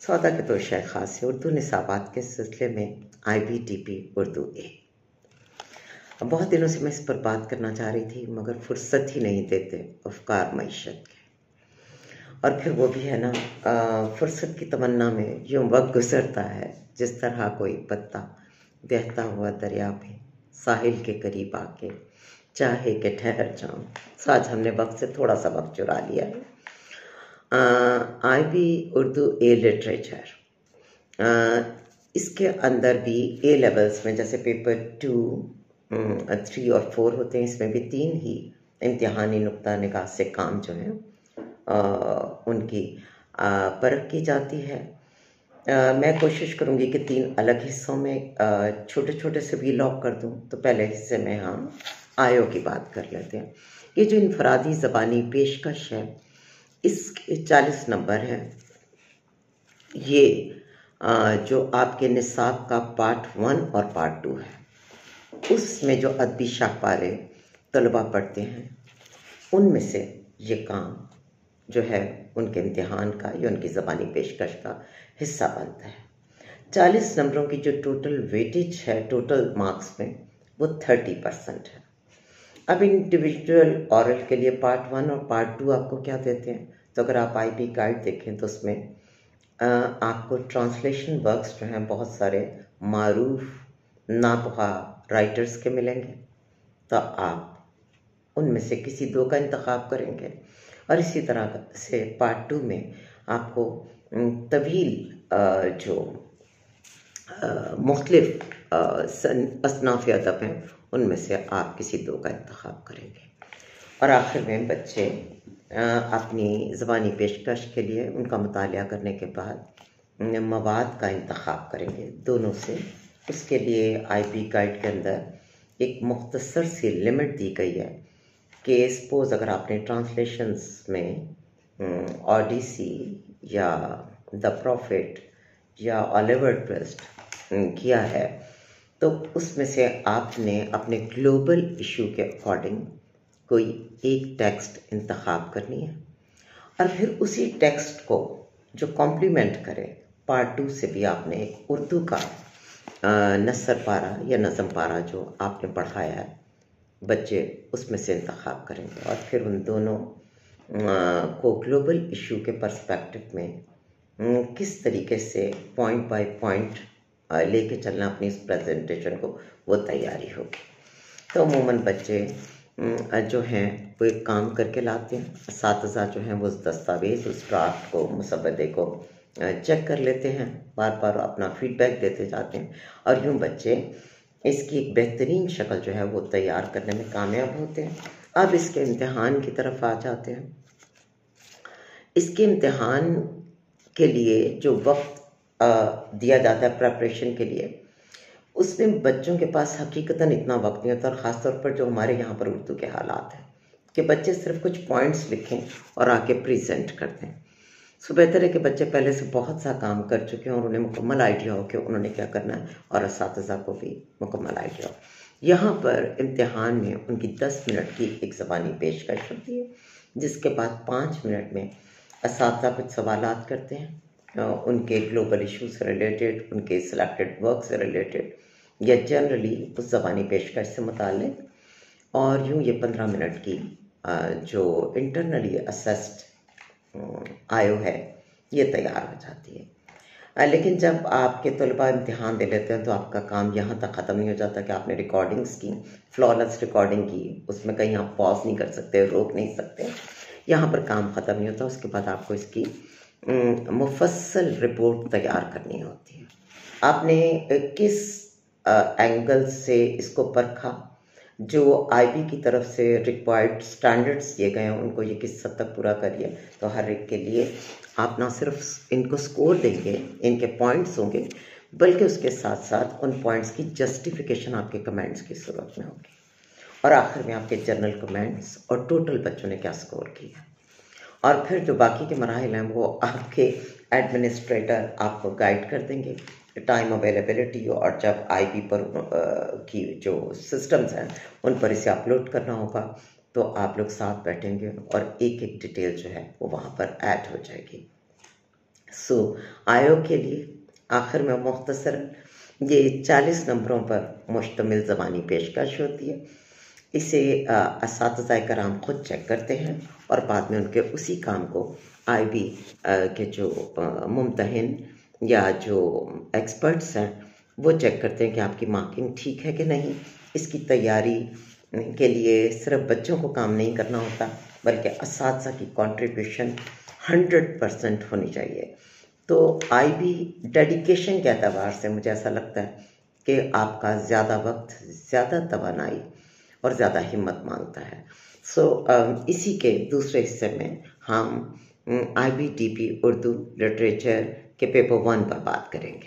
सौदा के तो शेख खास है उर्दू निसाबात के सिलसिले में IBTP उर्दू ए। बहुत दिनों से मैं इस पर बात करना चाह रही थी मगर फुर्सत ही नहीं देते अफकार मईशत के। और फिर वो भी है ना, फुर्सत की तमन्ना में यूं वक्त गुजरता है जिस तरह कोई पत्ता बहता हुआ दरिया में साहिल के करीब आके चाहे कि ठहर जाऊं। तो आज हमने वक्त से थोड़ा सा वक्त चुरा लिया है। IB उर्दू ए लिटरेचर, इसके अंदर भी A लेवल्स में जैसे पेपर 2, 3 और 4 होते हैं, इसमें भी 3 ही इम्तिहानी नुक्ता निगाह से काम जो है उनकी परख की जाती है। मैं कोशिश करूँगी कि 3 अलग हिस्सों में छोटे छोटे से भी लॉक कर दूँ। तो पहले हिस्से में हम आयो की बात कर लेते हैं। ये जो इनफरादी ज़बानी पेशकश है, इसके 40 नंबर हैं। ये जो आपके निसाब का पार्ट 1 और पार्ट 2 है, उसमें जो अदबी शाहपारे तलबा पढ़ते हैं उनमें से ये काम जो है उनके इम्तिहान का या उनकी ज़बानी पेशकश का हिस्सा बनता है। 40 नंबरों की जो टोटल वेटेज है टोटल मार्क्स में, वो 30% है। अब इंडिविजुअल ऑरल के लिए पार्ट 1 और पार्ट 2 आपको क्या देते हैं? तो अगर आप IB गाइड देखें तो उसमें आपको ट्रांसलेशन वर्क्स जो हैं बहुत सारे मारूफ नाबगा राइटर्स के मिलेंगे। तो आप उनमें से किसी 2 का इंतखाब करेंगे। और इसी तरह से पार्ट 2 में आपको तवील जो मुख्तलिफ असनाफ़ अदब हैं उनमें से आप किसी 2 का इंतखाब करेंगे। और आखिर में बच्चे अपनी ज़बानी पेशकश के लिए उनका मुतालिया करने के बाद मवाद का इंतखाब करेंगे दोनों से। उसके लिए IB गाइड के अंदर एक मुख्तसर सी लिमिट दी गई है कि सपोज़ अगर आपने ट्रांसलेशंस में ओडिसी या द प्रॉफिट या ओलिवर ट्विस्ट किया है तो उसमें से आपने अपने ग्लोबल इशू के अकॉर्डिंग कोई एक टेक्स्ट इंतखाब करनी है और फिर उसी टेक्स्ट को जो कॉम्प्लीमेंट करे पार्ट 2 से भी आपने एक उर्दू का नसर पारा या नज़म पारा जो आपने पढ़ाया है बच्चे उसमें से इंतखाब करेंगे। और फिर उन दोनों को ग्लोबल इशू के पर्सपेक्टिव में किस तरीके से पॉइंट बाय पॉइंट लेके चलना अपनी इस प्रेजेंटेशन को, वो तैयारी होगी। तो अमूमन बच्चे जो हैं वो एक काम करके लाते हैं। असातिज़ा जो हैं वो उस दस्तावेज़ उस ड्राफ्ट को मुसवदे को चेक कर लेते हैं, बार बार अपना फीडबैक देते जाते हैं और यूँ बच्चे इसकी एक बेहतरीन शक्ल जो है वो तैयार करने में कामयाब होते हैं। अब इसके इम्तिहान की तरफ आ जाते हैं। इसके इम्तिहान के लिए जो वक्त दिया जाता है प्रेपरेशन के लिए, उसमें बच्चों के पास हकीकतन इतना वक्त नहीं होता। और ख़ासतौर पर जो हमारे यहाँ पर उर्दू के हालात हैं कि बच्चे सिर्फ कुछ पॉइंट्स लिखें और आके प्रेजेंट करते हैं। सो बेहतर है कि बच्चे पहले से बहुत सा काम कर चुके हैं और उन्हें मुकम्मल आइडिया हो कि उन्होंने क्या करना है और असातिज़ा को भी मुकम्मल आइडिया हो। यहाँ पर इम्तिहान में उनकी 10 मिनट की एक ज़बानी पेशकश होती है जिसके बाद 5 मिनट में असातिज़ा कुछ सवालात करते हैं उनके ग्लोबल इशू से रिलेटेड, उनके सिलेक्टेड वर्क से रिलेटेड या जनरली उस ज़बानी पेशकश से मुताल्लिक़। और यूँ ये 15 मिनट की जो इंटरनली असेस्ड आयो है ये तैयार हो जाती है। लेकिन जब आपके तलबा इम्तिहान दे लेते हैं तो आपका काम यहाँ तक ख़त्म नहीं हो जाता कि आपने रिकॉर्डिंग्स की, फ्लॉलेस रिकॉर्डिंग की, उसमें कहीं आप पॉज नहीं कर सकते, रोक नहीं सकते, यहाँ पर काम ख़त्म नहीं होता। उसके बाद आपको इसकी मुफस्सल रिपोर्ट तैयार करनी होती है। आपने किस एंगल से इसको परखा, जो IB की तरफ से रिक्वायर्ड स्टैंडर्ड्स दिए गए हैं उनको ये किस हद तक पूरा करिए। तो हर एक के लिए आप ना सिर्फ इनको स्कोर देंगे, इनके पॉइंट्स होंगे, बल्कि उसके साथ साथ उन पॉइंट्स की जस्टिफिकेशन आपके कमेंट्स की सूरत में होगी। और आखिर में आपके जर्नल कमेंट्स और टोटल बच्चों ने क्या स्कोर किया। और फिर जो बाकी के मराहिल हैं वो आपके एडमिनिस्ट्रेटर आपको गाइड कर देंगे टाइम अवेलेबिलिटी। और जब IB पर की जो सिस्टम्स हैं उन पर इसे अपलोड करना होगा तो आप लोग साथ बैठेंगे और एक एक डिटेल जो है वो वहाँ पर ऐड हो जाएगी। सो आयो के लिए आखिर में मुख्तसर ये 40 नंबरों पर मुश्तमिल ज़बानी पेशकश होती है। इसे असातिज़ा कराम खुद चेक करते हैं और बाद में उनके उसी काम को IB के जो मुम्तहिन या जो एक्सपर्ट्स हैं वो चेक करते हैं कि आपकी मार्किंग ठीक है कि नहीं। इसकी तैयारी के लिए सिर्फ बच्चों को काम नहीं करना होता, बल्कि असातिज़ा की कंट्रीब्यूशन 100% होनी चाहिए। तो IB डेडिकेशन के एतबार से मुझे ऐसा लगता है कि आपका ज़्यादा वक्त, ज़्यादा तवानाई और ज़्यादा हिम्मत मांगता है। इसी के दूसरे हिस्से में हम IBDP उर्दू लिटरेचर के पेपर 1 पर बात करेंगे।